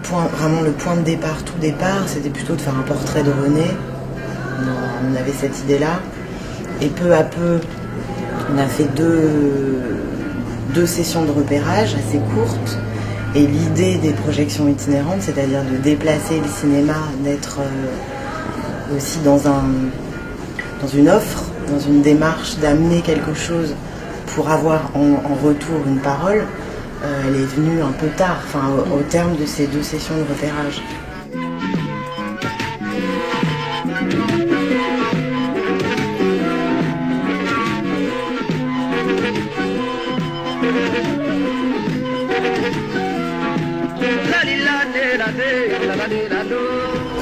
Vraiment le point de départ, tout départ, c'était plutôt de faire un portrait de René. On avait cette idée-là. Et peu à peu, on a fait deux sessions de repérage assez courtes. Et l'idée des projections itinérantes, c'est-à-dire de déplacer le cinéma, d'être aussi dans une offre, dans une démarche d'amener quelque chose pour avoir en retour une parole, elle est venue un peu tard, au terme de ces 2 sessions de repérage.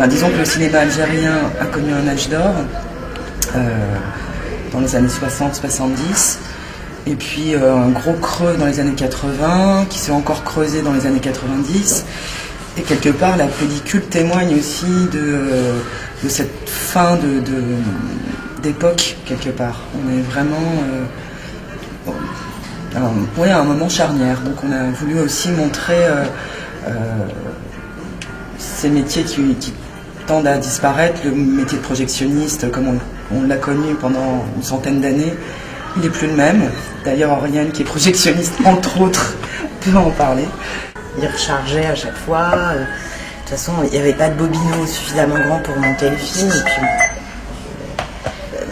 Disons que le cinéma algérien a connu un âge d'or dans les années 60-70, et puis un gros creux dans les années 80, qui s'est encore creusé dans les années 90. Et quelque part, la pellicule témoigne aussi de cette fin d'époque, quelque part. On est vraiment à un moment charnière. Donc on a voulu aussi montrer ces métiers qui tendent à disparaître. Le métier de projectionniste, comme on l'a connu pendant une centaine d'années, il n'est plus le même. D'ailleurs, Oriane, qui est projectionniste, entre autres, peut en parler. Il rechargeait à chaque fois. De toute façon, il n'y avait pas de bobino suffisamment grand pour monter le film.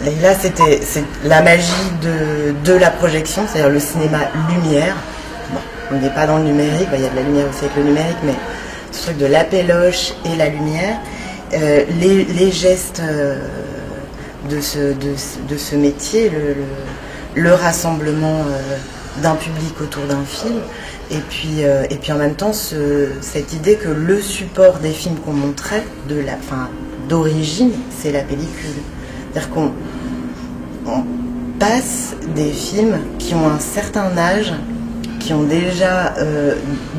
Et puis, là, c'est la magie de la projection, c'est-à-dire le cinéma lumière. Bon, on n'est pas dans le numérique, il y a de la lumière aussi avec le numérique, mais ce truc de la péloche et la lumière, les gestes de ce métier, le rassemblement d'un public autour d'un film, et puis en même temps cette idée que le support des films qu'on montrait d'origine, c'est la pellicule. C'est-à-dire qu'on passe des films qui ont un certain âge, qui ont déjà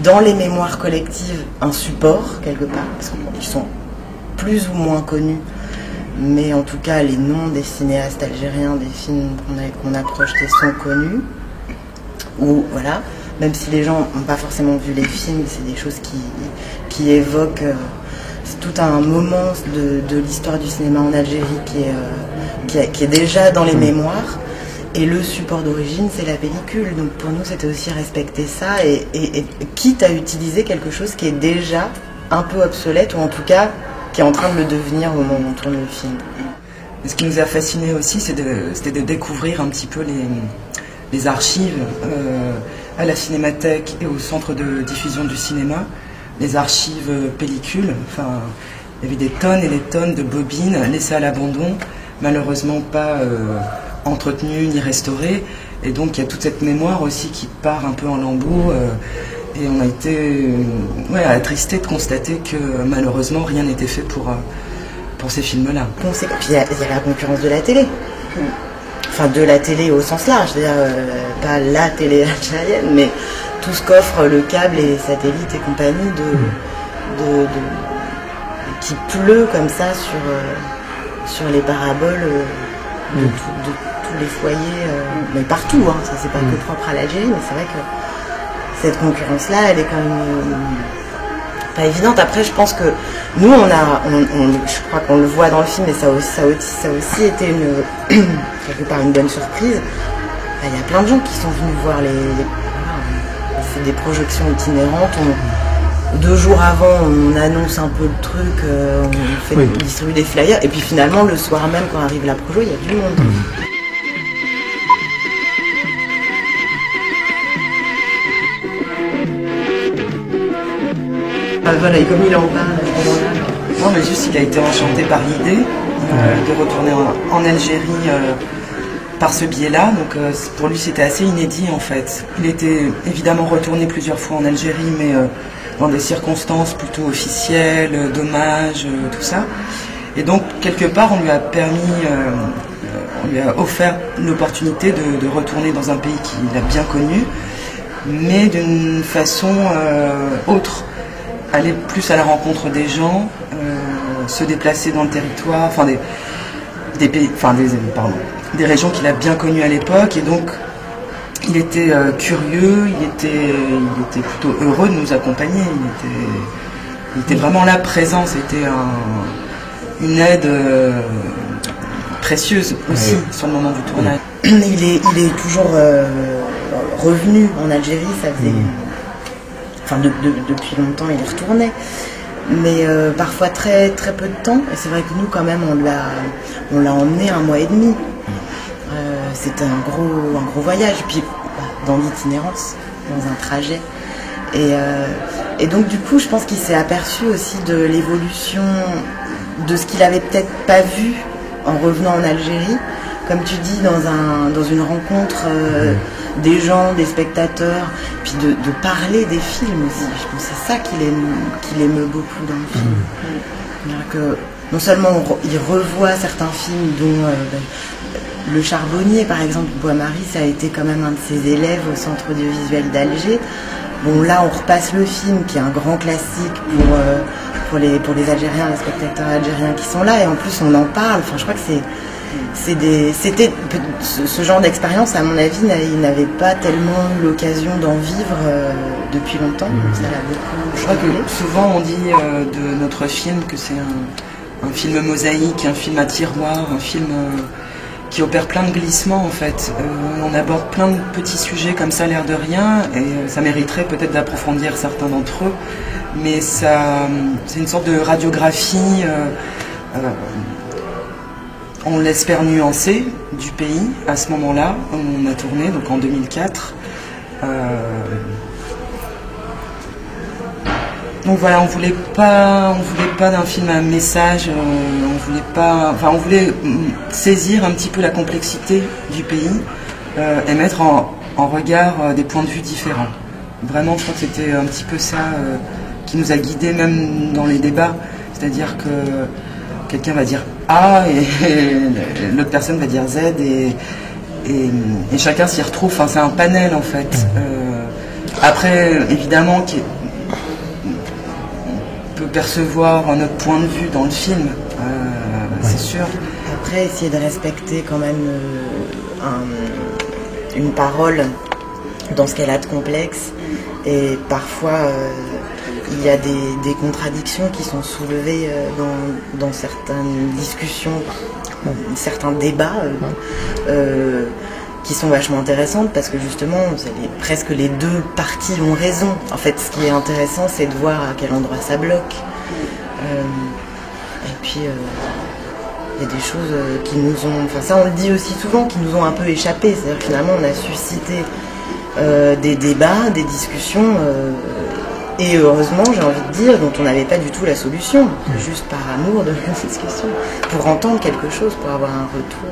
dans les mémoires collectives un support quelque part, parce qu'ils sont plus ou moins connus, mais en tout cas les noms des cinéastes algériens, des films qu'on a projetés sont connus, ou voilà, même si les gens n'ont pas forcément vu les films, c'est des choses qui évoquent c'est tout un moment de l'histoire du cinéma en Algérie qui est déjà dans les mémoires. Et le support d'origine, c'est la pellicule. Donc pour nous, c'était aussi respecter ça et quitte à utiliser quelque chose qui est déjà un peu obsolète, ou en tout cas qui est en train de le devenir au moment où on tourne le film. Et ce qui nous a fasciné aussi, c'était de découvrir un petit peu les archives à la Cinémathèque et au Centre de diffusion du cinéma, les archives pellicules. Enfin, il y avait des tonnes et des tonnes de bobines laissées à l'abandon, malheureusement pas entretenues ni restaurées. Et donc il y a toute cette mémoire aussi qui part un peu en lambeaux. Et on a été attristés de constater que malheureusement rien n'était fait pour ces films-là. Puis il y a la concurrence de la télé. Enfin, de la télé au sens large, c'est-à-dire pas la télé algérienne, mais tout ce qu'offre le câble et satellites et compagnie qui pleut comme ça sur les paraboles de tous les foyers, mais partout, hein, ça c'est pas que propre à l'Algérie, mais c'est vrai que cette concurrence-là, elle est quand même pas évidente. Après, je pense que nous, je crois qu'on le voit dans le film, et ça a aussi été quelque part une bonne surprise. Il y a plein de gens qui sont venus voir on fait des projections itinérantes. 2 jours avant, on annonce un peu le truc, on distribue des flyers, et puis finalement, le soir même, quand arrive la projo, il y a du monde. Voilà, et comme il en parle. Non, mais juste, il a été enchanté par l'idée de retourner en Algérie par ce biais-là. Donc pour lui, c'était assez inédit en fait. Il était évidemment retourné plusieurs fois en Algérie, mais dans des circonstances plutôt officielles, d'hommage, tout ça. Et donc, quelque part, on lui a offert l'opportunité de retourner dans un pays qu'il a bien connu, mais d'une façon autre. Aller plus à la rencontre des gens, se déplacer dans le territoire, des régions qu'il a bien connues à l'époque, et donc il était curieux, il était plutôt heureux de nous accompagner. Il était vraiment là, présent. C'était une aide précieuse aussi sur le moment du tournage. Il est toujours revenu en Algérie, ça faisait... Enfin, depuis longtemps, il y retournait. Mais parfois très, très peu de temps. Et c'est vrai que nous, quand même, on l'a emmené 1 mois et demi. C'était un gros voyage. Puis dans l'itinérance, dans un trajet. Et donc, du coup, je pense qu'il s'est aperçu aussi de l'évolution de ce qu'il avait peut-être pas vu en revenant en Algérie. Comme tu dis, dans une rencontre des gens, des spectateurs, puis de parler des films aussi. Je pense que c'est ça qu'il émeut beaucoup dans le film. C'est-à-dire que non seulement il revoit certains films, dont Le Charbonnier, par exemple, Bois-Marie, ça a été quand même un de ses élèves au Centre audiovisuel d'Alger. Bon, là, on repasse le film, qui est un grand classique pour les Algériens, les spectateurs algériens qui sont là, et en plus, on en parle. Enfin, je crois que c'était ce genre d'expérience, à mon avis, il n'avait pas tellement eu l'occasion d'en vivre depuis longtemps. Ça l'a beaucoup. Je crois que souvent on dit de notre film que c'est un film mosaïque, un film à tiroir, un film qui opère plein de glissements en fait. On aborde plein de petits sujets comme ça, l'air de rien, et ça mériterait peut-être d'approfondir certains d'entre eux, mais c'est une sorte de radiographie. On l'espère nuancée du pays à ce moment-là, on a tourné, donc en 2004. Donc voilà, on voulait pas d'un film à message, on voulait saisir un petit peu la complexité du pays et mettre en regard des points de vue différents. Vraiment, je crois que c'était un petit peu ça qui nous a guidés même dans les débats, c'est-à-dire que quelqu'un va dire A et l'autre personne va dire Z et chacun s'y retrouve. Enfin, c'est un panel en fait. Après, évidemment, on peut percevoir un autre point de vue dans le film, c'est sûr. Après, essayer de respecter quand même une parole dans ce qu'elle a de complexe, et parfois il y a des contradictions qui sont soulevées dans certaines discussions, certains débats qui sont vachement intéressantes, parce que justement presque les deux parties ont raison. En fait, ce qui est intéressant, c'est de voir à quel endroit ça bloque. Et puis il y a des choses qui nous ont, enfin ça on le dit aussi souvent, qui nous ont un peu échappé. C'est-à-dire que finalement on a suscité des débats, des discussions, et heureusement, j'ai envie de dire, dont on n'avait pas du tout la solution, juste par amour de la discussion, pour entendre quelque chose, pour avoir un retour.